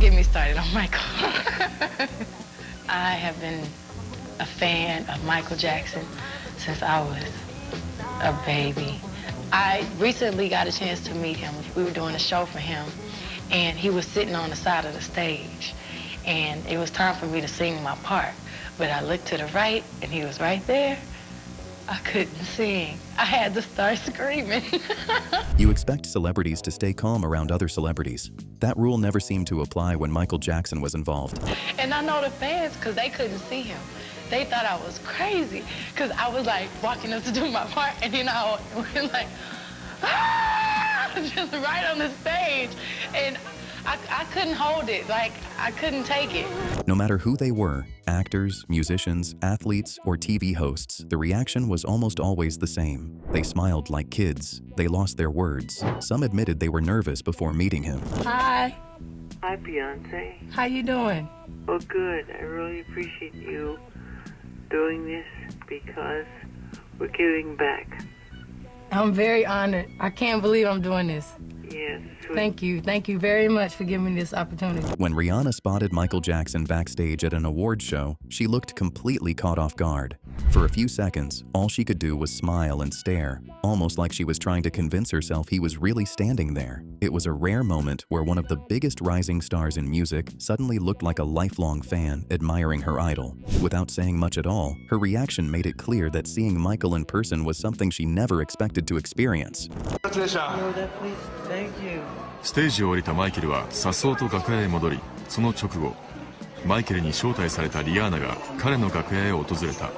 get me started on Michael. I have been a fan of Michael Jackson since I was a baby. I recently got a chance to meet him. We were doing a show for him, and he was sitting on the side of the stage, and it was time for me to sing my part. But I looked to the right, and he was right there. I couldn't sing. I had to start screaming. You expect celebrities to stay calm around other celebrities. That rule never seemed to apply when Michael Jackson was involved. And I know the fans, because they couldn't see him. They thought I was crazy, because I was like walking up to do my part, and then I went like, ah! Just right on the stage. And I couldn't hold it, like I couldn't take it. No matter who they were, actors, musicians, athletes, or TV hosts, the reaction was almost always the same. They smiled like kids. They lost their words. Some admitted they were nervous before meeting him. Hi. Hi, Beyonce. How you doing? Oh, good. I really appreciate you doing this because we're giving back. I'm very honored. I can't believe I'm doing this. Yes. Thank you. Thank you very much for giving me this opportunity. When Rihanna spotted Michael Jackson backstage at an awards show, she looked completely caught off guard. For a few seconds, all she could do was smile and stare, almost like she was trying to convince herself he was really standing there. It was a rare moment where one of the biggest rising stars in music suddenly looked like a lifelong fan admiring her idol. Without saying much at all, her reaction made it clear that seeing Michael in person was something she never expected to experience. Thank you. ステージを降りたマイケルは颯爽と楽屋へ戻り、その直後、マイケルに招待されたリアーナが彼の楽屋へ訪れた。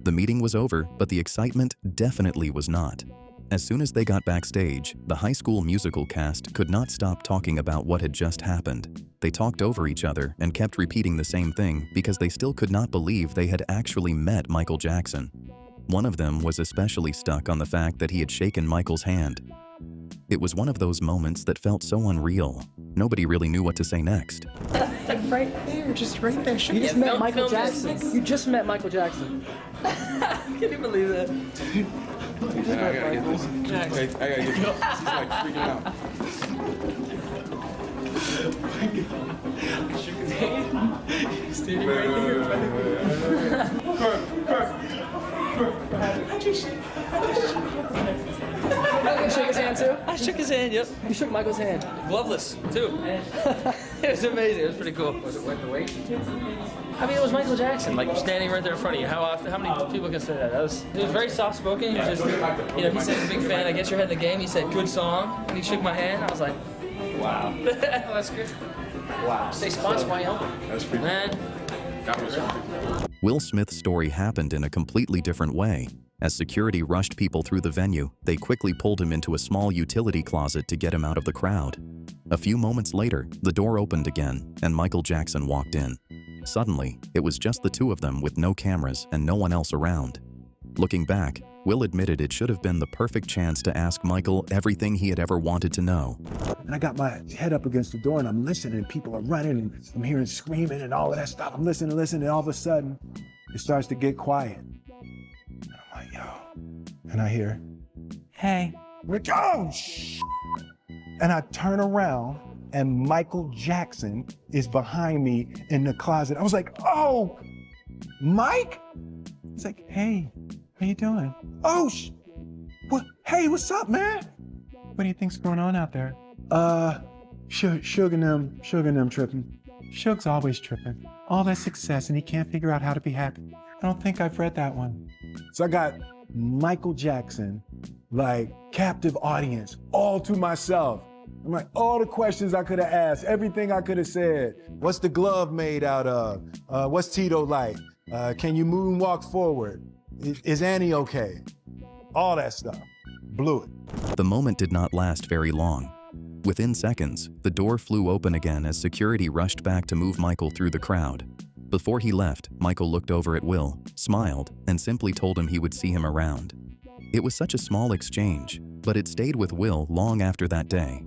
The meeting was over, but the excitement definitely was not. As soon as they got backstage, the High School Musical cast could not stop talking about what had just happened. They talked over each other and kept repeating the same thing because they still could not believe they had actually met Michael Jackson. One of them was especially stuck on the fact that he had shaken Michael's hand. It was one of those moments that felt so unreal. Nobody really knew what to say next. Right there, just right there. You just met Michael Jackson. You just met Michael Jackson. Can you believe that? You just met Michael Jackson. I gotta get this. She's like freaking out. Shook his hand. Standing right there. You shook his hand too? I shook his hand, yep. You shook Michael's hand. Gloveless, too. It was amazing. It was pretty cool. Was it worth the wait? I mean, it was Michael Jackson. Like, standing right there in front of you. How many people can say that? He was very soft-spoken. He was just, he said he's a big fan. I guess you're ahead of the game. He said, good song. And he shook my hand. I was like, wow. That's good. Wow. Stay sponsored by Uncle. That's pretty Man. That was pretty. Will Smith's story happened in a completely different way. As security rushed people through the venue, they quickly pulled him into a small utility closet to get him out of the crowd. A few moments later, the door opened again, and Michael Jackson walked in. Suddenly, it was just the two of them with no cameras and no one else around. Looking back, Will admitted it should have been the perfect chance to ask Michael everything he had ever wanted to know. And I got my head up against the door and I'm listening and people are running and I'm hearing screaming and all of that stuff. I'm listening, and all of a sudden, it starts to get quiet. And I'm like, yo. And I hear, hey. I'm like, oh, shh. And I turn around and Michael Jackson is behind me in the closet. I was like, oh, Mike? He's like, hey, how you doing? Oh, what? Hey, what's up, man? What do you think's going on out there? Suge and them tripping. Suge's always tripping. All that success and he can't figure out how to be happy. I don't think I've read that one. So I got Michael Jackson, like captive audience, all to myself. I'm like, all the questions I could have asked, everything I could have said. What's the glove made out of? What's Tito like? Can you moonwalk forward? Is Annie okay? All that stuff. Blew it. The moment did not last very long. Within seconds, the door flew open again as security rushed back to move Michael through the crowd. Before he left, Michael looked over at Will, smiled, and simply told him he would see him around. It was such a small exchange, but it stayed with Will long after that day.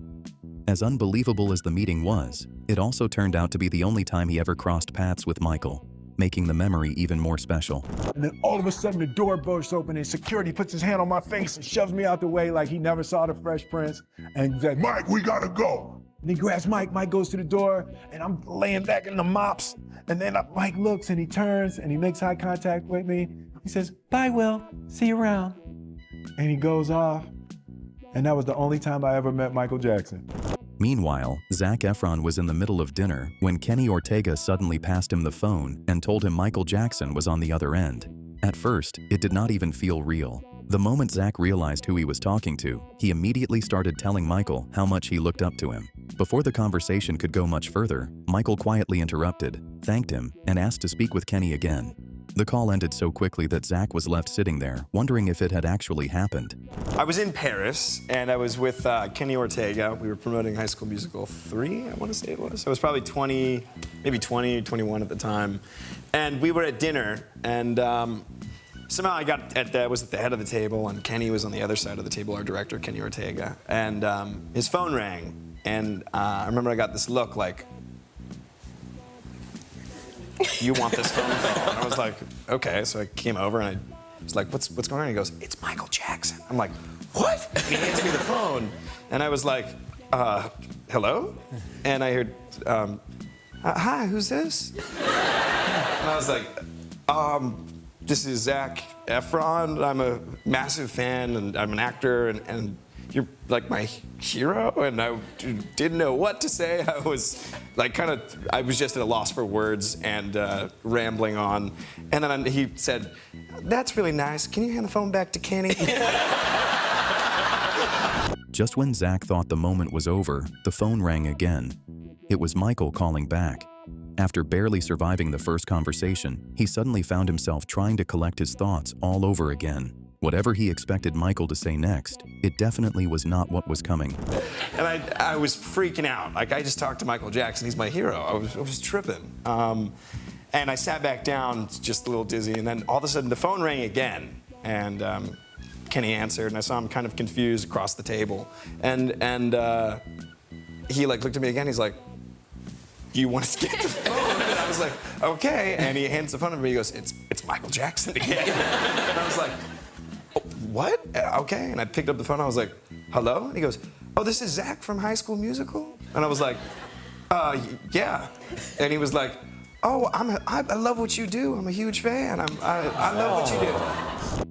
As unbelievable as the meeting was, it also turned out to be the only time he ever crossed paths with Michael. making the memory even more special. And then all of a sudden the door bursts open and security puts his hand on my face and shoves me out the way like he never saw the Fresh Prince and said, "Mike, we gotta go." And he grabs Mike, Mike goes to the door, and I'm laying back in the mops. And then Mike looks and he turns and he makes eye contact with me. He says, "Bye, Will, see you around." And he goes off. And that was the only time I ever met Michael Jackson. Meanwhile, Zac Efron was in the middle of dinner when Kenny Ortega suddenly passed him the phone and told him Michael Jackson was on the other end. At first, it did not even feel real. The moment Zac realized who he was talking to, he immediately started telling Michael how much he looked up to him. Before the conversation could go much further, Michael quietly interrupted, thanked him, and asked to speak with Kenny again. The call ended so quickly that Zac was left sitting there, wondering if it had actually happened. I was in Paris, and I was with Kenny Ortega. We were promoting High School Musical 3, I want to say it was. I was probably 20, maybe 20, 21 at the time. And we were at dinner, and somehow I was at the head of the table, and Kenny was on the other side of the table, our director, Kenny Ortega. And his phone rang, and I remember I got this look like, "You want this phone call?" And I was like, "Okay." So I came over and I was like, what's going on? He goes, "It's Michael Jackson." I'm like, "What?" And he hands me the phone. And I was like, "Hello?" And I heard, "Hi, who's this?" And I was like, "This is Zac Efron. I'm a massive fan, and I'm an actor, and you're like my hero." And I didn't know what to say. I was like I was just at a loss for words and rambling on. And then he said, "That's really nice. Can you hand the phone back to Kenny?" Just when Zac thought the moment was over, the phone rang again. It was Michael calling back. After barely surviving the first conversation, he suddenly found himself trying to collect his thoughts all over again. Whatever he expected Michael to say next, it definitely was not what was coming. And I was freaking out. Like, I just talked to Michael Jackson. He's my hero. I was tripping. And I sat back down, just a little dizzy, and then all of a sudden the phone rang again. And Kenny answered, and I saw him kind of confused across the table. And he looked at me again. He's like, "Do you want to get the phone?" And I was like, "Okay." And he hands the phone to me. He goes, "It's Michael Jackson again." And I was like, "Oh, what?" "Okay." And I picked up the phone. I was like, "Hello?" And he goes, "Oh, this is Zac from High School Musical?" And I was like, "Yeah." And he was like, "Oh, I love what you do. I'm a huge fan. I love what you do."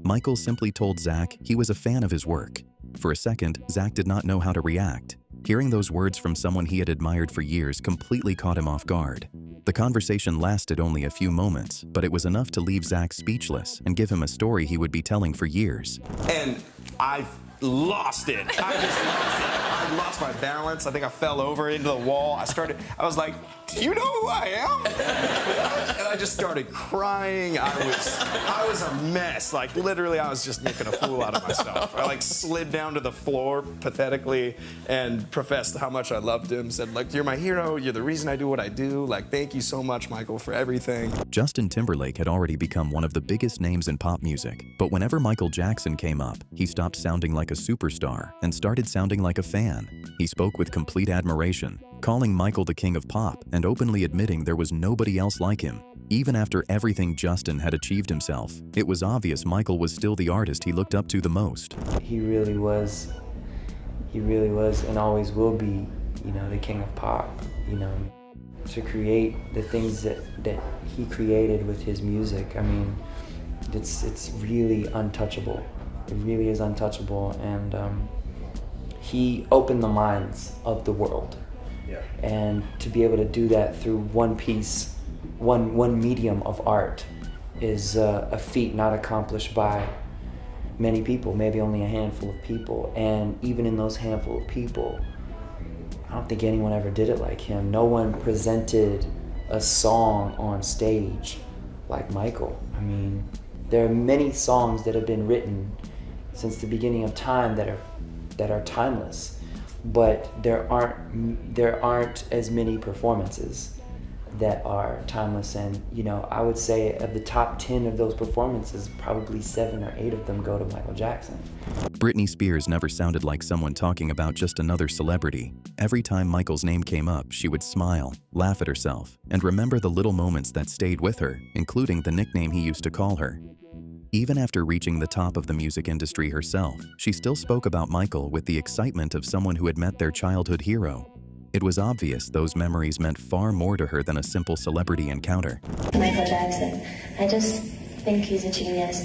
Michael simply told Zac he was a fan of his work. For a second, Zac did not know how to react. Hearing those words from someone he had admired for years completely caught him off guard. The conversation lasted only a few moments, but it was enough to leave Zac speechless and give him a story he would be telling for years. And I lost it. I just lost it. I lost my balance. I think I fell over into the wall. I was like, "Do you know who I am?" And I just started crying. I was a mess. Like, literally, I was just making a fool out of myself. I slid down to the floor pathetically and professed how much I loved him. Said, "You're my hero. You're the reason I do what I do. Thank you so much, Michael, for everything." Justin Timberlake had already become one of the biggest names in pop music, but whenever Michael Jackson came up, he stopped sounding like a superstar and started sounding like a fan. He spoke with complete admiration, calling Michael the king of pop and openly admitting there was nobody else like him. Even after everything Justin had achieved himself, it was obvious Michael was still the artist he looked up to the most. He really was and always will be, the king of pop, to create the things that he created with his music. I mean, it's really untouchable. It really is untouchable, and he opened the minds of the world. Yeah. And to be able to do that through one piece, one medium of art, is a feat not accomplished by many people, maybe only a handful of people. And even in those handful of people, I don't think anyone ever did it like him. No one presented a song on stage like Michael. I mean, there are many songs that have been written since the beginning of time that are timeless, but there aren't as many performances that are timeless. And, you know, I would say of the top 10 of those performances, probably 7 or 8 of them go to Michael Jackson. Britney Spears never sounded like someone talking about just another celebrity. Every time Michael's name came up, she would smile, laugh at herself, and remember the little moments that stayed with her, including the nickname he used to call her. Even after reaching the top of the music industry herself, she still spoke about Michael with the excitement of someone who had met their childhood hero. It was obvious those memories meant far more to her than a simple celebrity encounter. Michael Jackson, I just think he's a genius.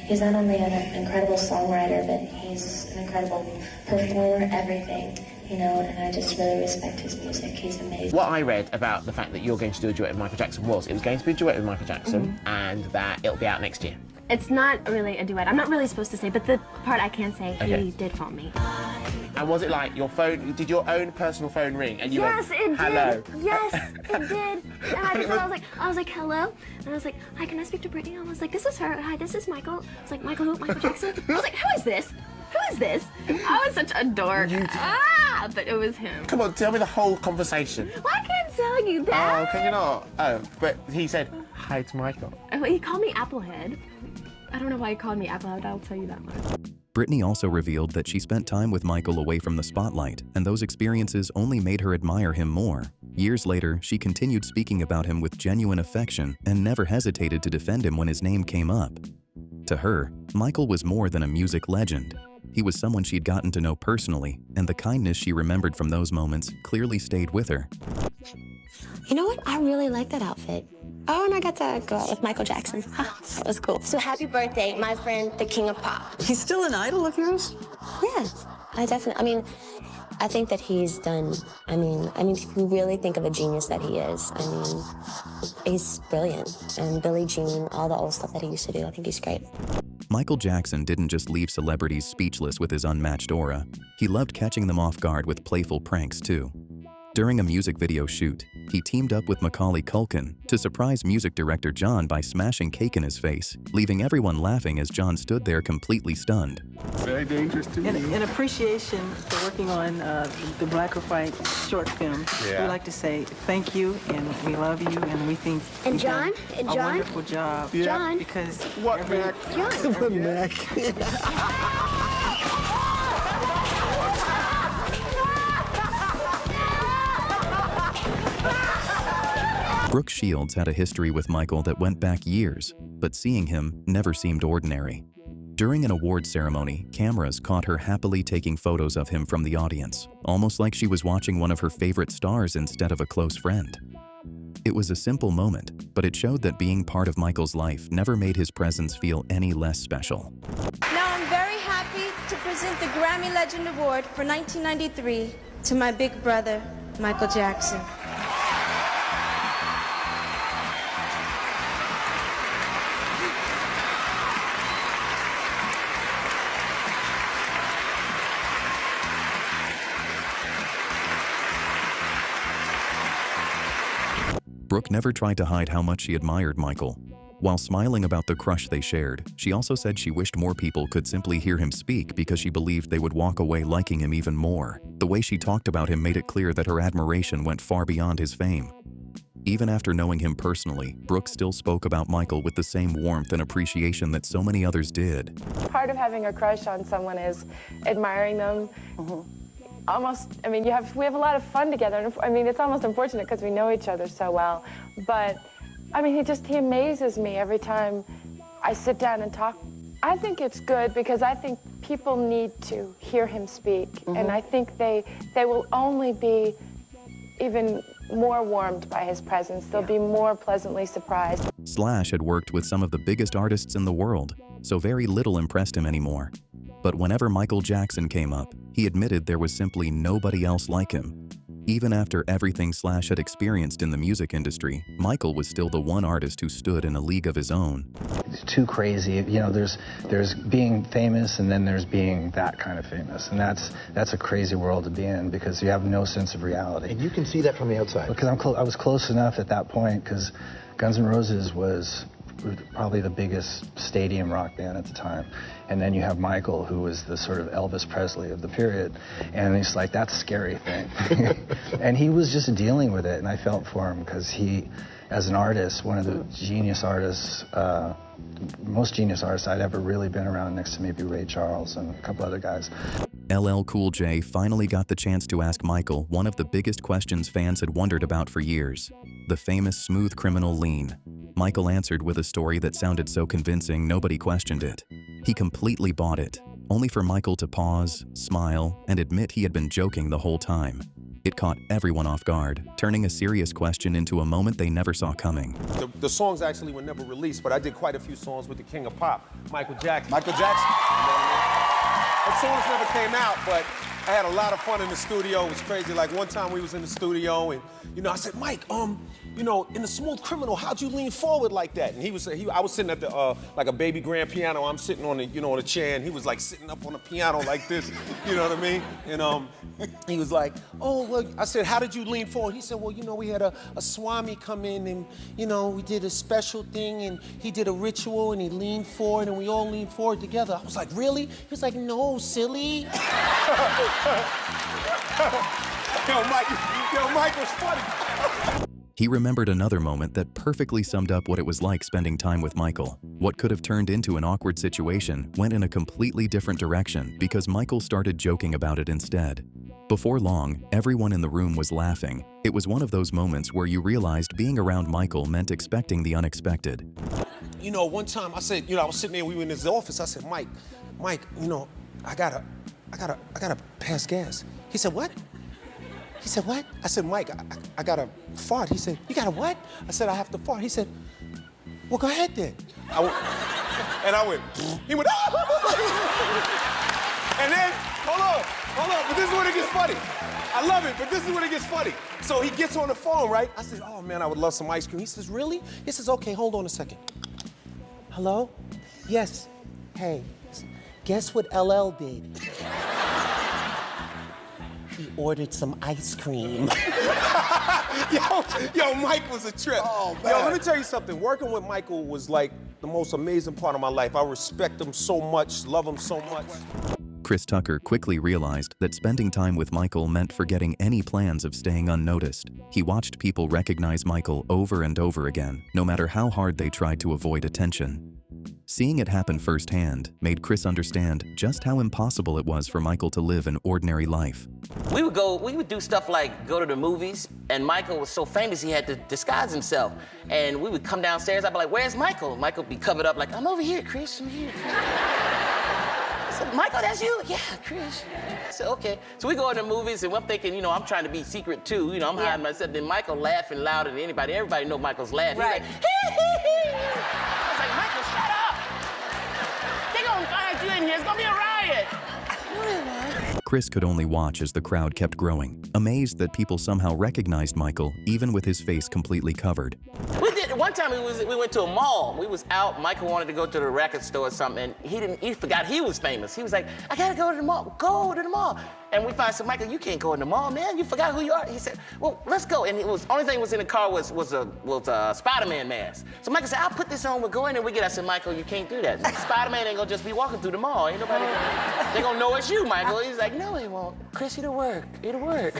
He's not only an incredible songwriter, but he's an incredible performer, everything, you know, and I just really respect his music. He's amazing. What I read about the fact that you're going to do a duet with Michael Jackson was it was going to be a duet with Michael Jackson and that it'll be out next year. It's not really a duet. I'm not really supposed to say, but the part I can say, he did phone me. And was it like your phone, did your own personal phone ring and you yes, went, it hello? Did. Yes, it did. And I was like, hello? And I was like, hi, can I speak to Britney? I was like, this is her. Hi, this is Michael. I was like, Michael who? Michael Jackson? I was like, who is this? Who is this? I was such a dork. But it was him. Come on, tell me the whole conversation. Well, I can't tell you that. Oh, can you not? Oh, but he said, hi to Michael. He called me Applehead. I don't know why he called me Applehead, I'll tell you that much. Britney also revealed that she spent time with Michael away from the spotlight, and those experiences only made her admire him more. Years later, she continued speaking about him with genuine affection and never hesitated to defend him when his name came up. To her, Michael was more than a music legend. He was someone she'd gotten to know personally, and the kindness she remembered from those moments clearly stayed with her. You know what? I really like that outfit. Oh, and I got to go out with Michael Jackson. That was cool. So happy birthday, my friend, the King of Pop. He's still an idol of yours? Yeah, I think that he's done, I mean, if you really think of a genius that he is, I mean, he's brilliant. And Billie Jean, all the old stuff that he used to do, I think he's great. Michael Jackson didn't just leave celebrities speechless with his unmatched aura. He loved catching them off guard with playful pranks, too. During a music video shoot, he teamed up with Macaulay Culkin to surprise music director John by smashing cake in his face, leaving everyone laughing as John stood there completely stunned. Very dangerous to me. In appreciation for working on the Black or White short film, we like to say thank you, and we love you, and we think And you've John? done And a John? wonderful job. Yeah. John? Because What, Mac? John. What, Mac? Brooke Shields had a history with Michael that went back years, but seeing him never seemed ordinary. During an award ceremony, cameras caught her happily taking photos of him from the audience, almost like she was watching one of her favorite stars instead of a close friend. It was a simple moment, but it showed that being part of Michael's life never made his presence feel any less special. Now I'm very happy to present the Grammy Legend Award for 1993 to my big brother, Michael Jackson. Brooke never tried to hide how much she admired Michael. While smiling about the crush they shared, she also said she wished more people could simply hear him speak because she believed they would walk away liking him even more. The way she talked about him made it clear that her admiration went far beyond his fame. Even after knowing him personally, Brooke still spoke about Michael with the same warmth and appreciation that so many others did. Part of having a crush on someone is admiring them. We have a lot of fun together. And it's almost unfortunate because we know each other so well. But, he amazes me every time I sit down and talk. I think it's good because I think people need to hear him speak. And I think they will only be even more warmed by his presence. They'll be more pleasantly surprised. Slash had worked with some of the biggest artists in the world, so very little impressed him anymore. But whenever Michael Jackson came up, he admitted there was simply nobody else like him. Even after everything Slash had experienced in the music industry, Michael was still the one artist who stood in a league of his own. It's too crazy. There's being famous and then there's being that kind of famous. And that's a crazy world to be in because you have no sense of reality. And you can see that from the outside. Because I was close enough at that point because Guns N' Roses was probably the biggest stadium rock band at the time. And then you have Michael, who was the sort of Elvis Presley of the period. And it's like, that's a scary thing. And he was just dealing with it, and I felt for him because he, as an artist, one of the genius artists, most genius artists I'd ever really been around, next to maybe Ray Charles and a couple other guys. LL Cool J finally got the chance to ask Michael one of the biggest questions fans had wondered about for years, the famous smooth criminal lean. Michael answered with a story that sounded so convincing nobody questioned it. He completely bought it, only for Michael to pause, smile, and admit he had been joking the whole time. It caught everyone off guard, turning a serious question into a moment they never saw coming. The songs actually were never released, but I did quite a few songs with the king of pop, Michael Jackson. Michael Jackson? You know what I mean? The songs never came out, but I had a lot of fun in the studio. It was crazy. Like one time we was in the studio and, I said, Mike, in the Smooth Criminal, how'd you lean forward like that? And I was sitting at the, like a baby grand piano. I'm sitting on the, on a chair, and he was like sitting up on the piano like this, you know what I mean? And he was like, oh, well, I said, how did you lean forward? He said, well, we had a Swami come in and, we did a special thing and he did a ritual and he leaned forward and we all leaned forward together. I was like, really? He was like, no, silly. Mike was funny. He remembered another moment that perfectly summed up what it was like spending time with Michael. What could have turned into an awkward situation went in a completely different direction because Michael started joking about it instead. Before long, everyone in the room was laughing. It was one of those moments where you realized being around Michael meant expecting the unexpected. One time I said, I was sitting there, we were in his office. I said, Mike, I gotta pass gas. He said, what? He said, what? I said, Mike, I gotta fart. He said, you gotta what? I said, I have to fart. He said, well, go ahead then. I went, he went, and then, hold on, but this is when it gets funny. I love it, but this is when it gets funny. So he gets on the phone, right? I said, oh man, I would love some ice cream. He says, really? He says, okay, hold on a second. Hello? Yes. Hey, guess what LL did? He ordered some ice cream. yo, Mike was a trip. Oh, man. Yo, let me tell you something. Working with Michael was like the most amazing part of my life. I respect him so much, love him so much. Chris Tucker quickly realized that spending time with Michael meant forgetting any plans of staying unnoticed. He watched people recognize Michael over and over again, no matter how hard they tried to avoid attention. Seeing it happen firsthand made Chris understand just how impossible it was for Michael to live an ordinary life. We would do stuff like go to the movies, and Michael was so famous he had to disguise himself. And we would come downstairs, I'd be like, where's Michael? Michael would be covered up like, I'm over here, Chris, I'm here. I said, Michael, that's you? Yeah, Chris. I said, okay. So we go to the movies, and I'm thinking, I'm trying to be secret too. I'm hiding myself. Then Michael laughing louder than anybody. Everybody know Michael's laughing. Right. He's like, hee. I was like, Michael, shut up. They're gonna find you in here. It's gonna be a riot. Chris could only watch as the crowd kept growing, amazed that people somehow recognized Michael, even with his face completely covered. One time we went to a mall. We was out. Michael wanted to go to the record store or something, and he forgot he was famous. He was like, I gotta go to the mall. Go to the mall. And we finally said, Michael, you can't go in the mall, man. You forgot who you are. He said, well, let's go. And only thing was in the car was a Spider-Man mask. So Michael said, I'll put this on. We'll go in and we get. I said, Michael, you can't do that. Spider-Man ain't gonna just be walking through the mall. Ain't nobody. They gonna know it's you, Michael. He's like, no, he won't. Chris, it'll work. It'll work.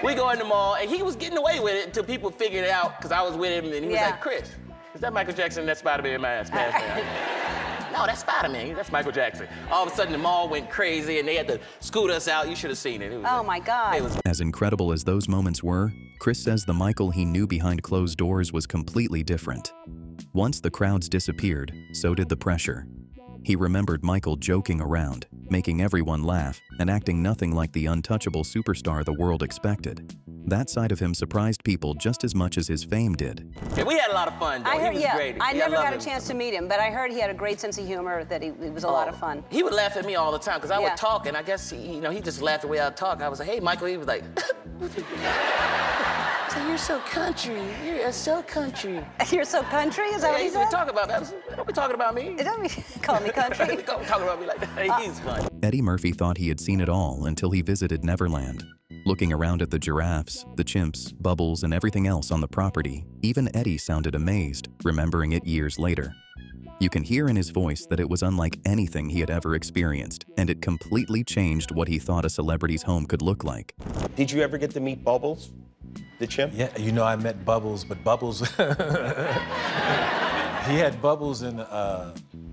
We go in the mall, and he was getting away with it until people figured it out because I was with him, and he was like, Chris, is that Michael Jackson? That Spider-Man mask? No, that's Spider-Man. That's Michael Jackson. All of a sudden, the mall went crazy, and they had to scoot us out. You should have seen it. Oh, my God. As incredible as those moments were, Chris says the Michael he knew behind closed doors was completely different. Once the crowds disappeared, so did the pressure. He remembered Michael joking around, making everyone laugh, and acting nothing like the untouchable superstar the world expected. That side of him surprised people just as much as his fame did. Yeah, we had a lot of fun, though. He was great. I never got a chance to meet him, but I heard he had a great sense of humor, that he was a lot of fun. He would laugh at me all the time, because I would talk, and I guess, he just laughed the way I talk. I was like, hey, Michael, he was like, so you're so country. You're so country. You're so country? Is that what he said? Talk about that. Don't be talking about me. Don't be call me country. Don't talk about me like that. Hey, he's fun. Eddie Murphy thought he had seen it all until he visited Neverland. Looking around at the giraffes, the chimps, Bubbles, and everything else on the property, even Eddie sounded amazed, remembering it years later. You can hear in his voice that it was unlike anything he had ever experienced, and it completely changed what he thought a celebrity's home could look like. Did you ever get to meet Bubbles, the chimp? Yeah, you know, I met Bubbles, but Bubbles, he had Bubbles and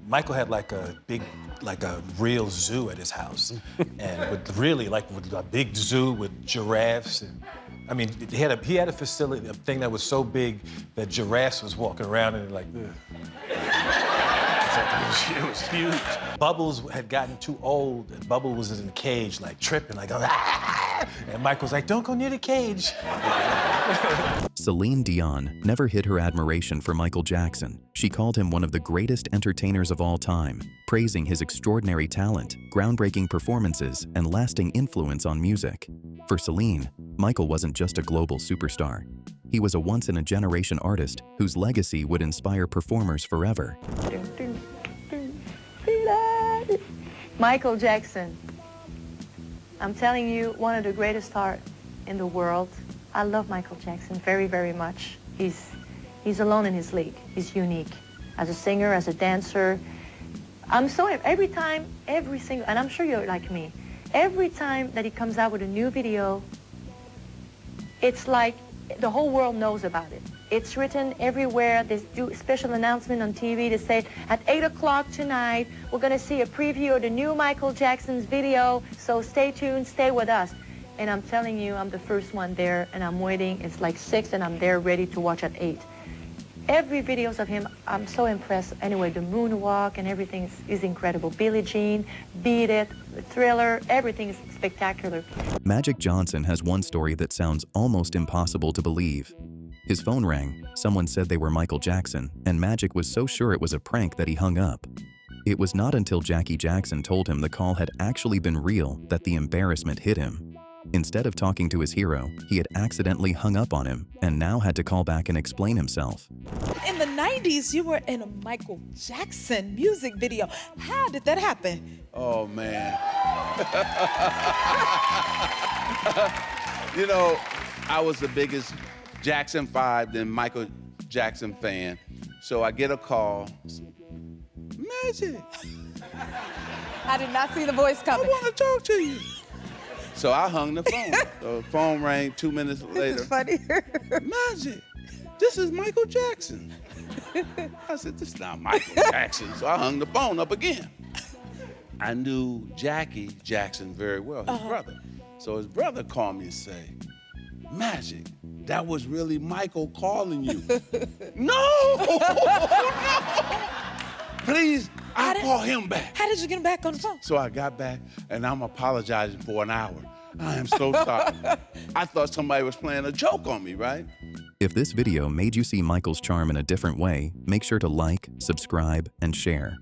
Michael had like a real zoo at his house. And with a big zoo with giraffes. And, I mean, he had a facility, a thing that was so big that giraffes was walking around and like, ugh. It was huge. Bubbles had gotten too old, and Bubbles was in the cage, like tripping, like, ah! And Michael's like, don't go near the cage. Celine Dion never hid her admiration for Michael Jackson. She called him one of the greatest entertainers of all time, praising his extraordinary talent, groundbreaking performances, and lasting influence on music. For Celine, Michael wasn't just a global superstar. He was a once-in-a-generation artist whose legacy would inspire performers forever. Michael Jackson. I'm telling you, one of the greatest art in the world. I love Michael Jackson very, very much. He's alone in his league. He's unique. As a singer, as a dancer. I'm so, every single, and I'm sure you're like me, every time that he comes out with a new video, it's like the whole world knows about it. It's written everywhere. They do a special announcement on TV to say, at 8 o'clock tonight, we're going to see a preview of the new Michael Jackson's video, so stay tuned, stay with us. And I'm telling you, I'm the first one there, and I'm waiting. It's like 6, and I'm there ready to watch at 8. Every videos of him, I'm so impressed. Anyway, the moonwalk and everything is incredible. Billie Jean, Beat It, the Thriller, everything is spectacular. Magic Johnson has one story that sounds almost impossible to believe. His phone rang, someone said they were Michael Jackson, and Magic was so sure it was a prank that he hung up. It was not until Jackie Jackson told him the call had actually been real that the embarrassment hit him. Instead of talking to his hero, he had accidentally hung up on him and now had to call back and explain himself. In the 90s, you were in a Michael Jackson music video. How did that happen? Oh, man. You know, I was the biggest Jackson 5 then Michael Jackson fan. So I get a call. Magic. I did not see the voice coming. I want to talk to you. So I hung the phone. The phone rang 2 minutes later. This is funny. Magic, this is Michael Jackson. I said, this is not Michael Jackson. So I hung the phone up again. I knew Jackie Jackson very well, his brother. So his brother called me and said, Magic, that was really Michael calling you. No! Please, I'll call him back. How did you get him back on the phone? So I got back, and I'm apologizing for an hour. I am so sorry. I thought somebody was playing a joke on me, right? If this video made you see Michael's charm in a different way, make sure to like, subscribe, and share.